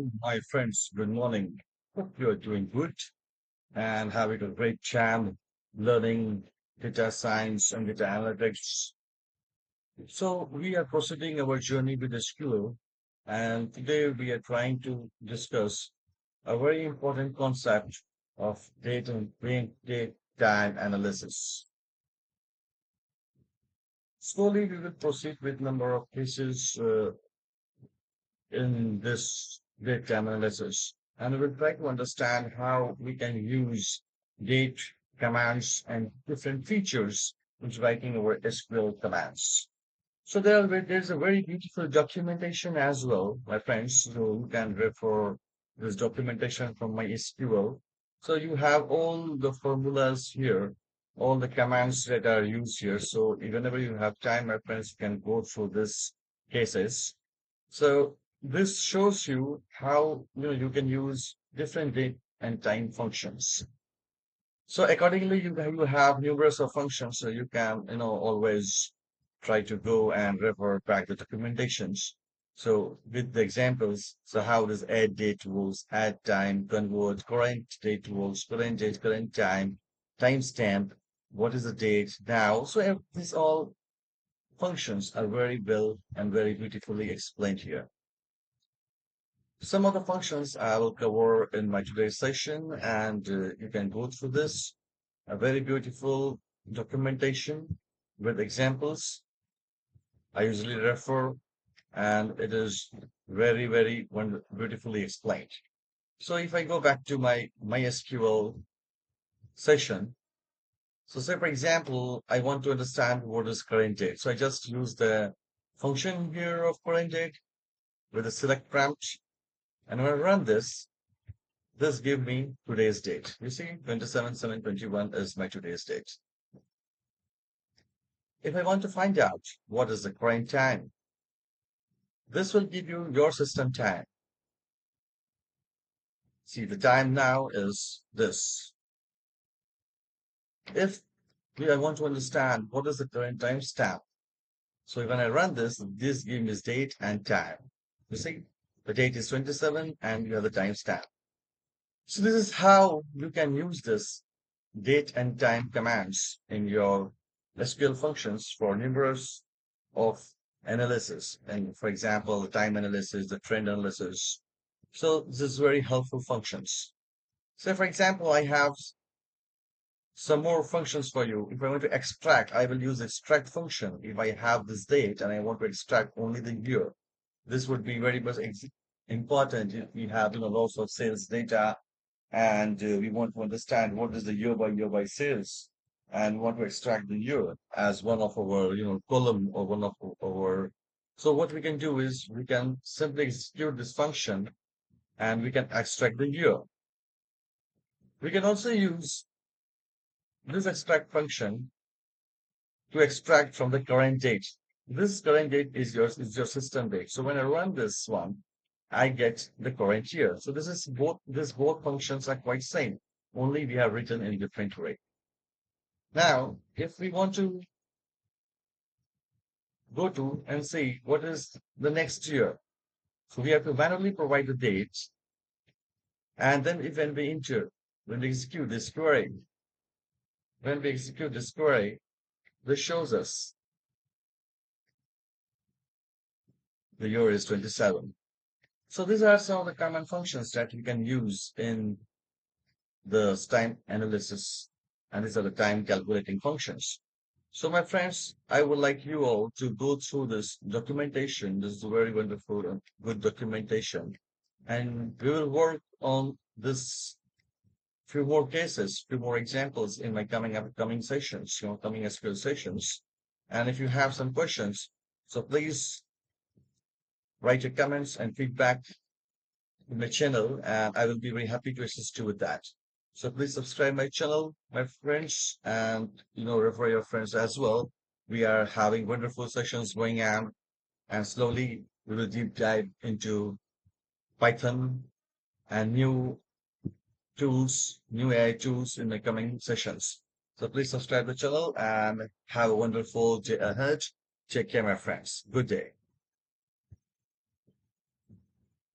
Hello, my friends. Good morning. Hope you are doing good and having a great time learning data science and data analytics. So we are proceeding our journey with the SQL, and today we are trying to discuss a very important concept of data time analysis. Slowly, we will proceed with number of cases in this data analysis. And we'll try to understand how we can use date commands and different features in writing our SQL commands. So there's a very beautiful documentation as well, my friends. So you can refer this documentation from my SQL. So you have all the formulas here, all the commands that are used here. So whenever you have time, my friends, you can go through these cases. So this shows you how you can use different date and time functions. So accordingly, you have numerous of functions, so you can always try to go and refer back the documentations. So with the examples, so how does add date rules, add time, convert current date rules, current date, current time, timestamp, what is the date now? So these all functions are very well and very beautifully explained here. Some of the functions I will cover in my today's session, and you can go through this. A very beautiful documentation with examples. I usually refer, and it is very, very beautifully explained. So if I go back to my MySQL session, so say for example, I want to understand what is current date. So I just use the function here of current date with a select prompt, and when I run this, this give me today's date. You see, 27/7/21 is my today's date. If I want to find out what is the current time, this will give you your system time. See, the time now is this. If I want to understand what is the current time stamp, so when I run this, this gives me date and time. You see, the date is 27 and you have the time stamp. So this is how you can use this date and time commands in your SQL functions for numerous of analysis. And for example, the time analysis, the trend analysis. So this is very helpful functions. So for example, I have some more functions for you. If I want to extract, I will use extract function. If I have this date and I want to extract only the year, this would be very much important if we have lots of sales data and we want to understand what is the year by sales and want to extract the year as one of our column or one of our. So what we can do is we can simply execute this function and we can extract the year. We can also use this extract function to extract from the current date. This current date is your system date. So when I run this one, I get the current year. So both functions are quite same. Only we have written in different way. Now, if we want to go to and see what is the next year, so we have to manually provide the dates, and then if when we enter, when we execute this query, when we execute this query, this shows us the year is 27. So these are some of the common functions that you can use in the time analysis, and these are the time calculating functions. So, my friends, I would like you all to go through this documentation. This is a very wonderful and good documentation. And we will work on this few more cases, few more examples in my upcoming sessions, coming SQL sessions. And if you have some questions, so please write your comments and feedback in my channel, and I will be very happy to assist you with that. So please subscribe my channel, my friends, and refer your friends as well. We are having wonderful sessions going on, and slowly we will deep dive into Python and new tools, new AI tools in the coming sessions. So please subscribe the channel and have a wonderful day ahead. Take care, my friends. Good day.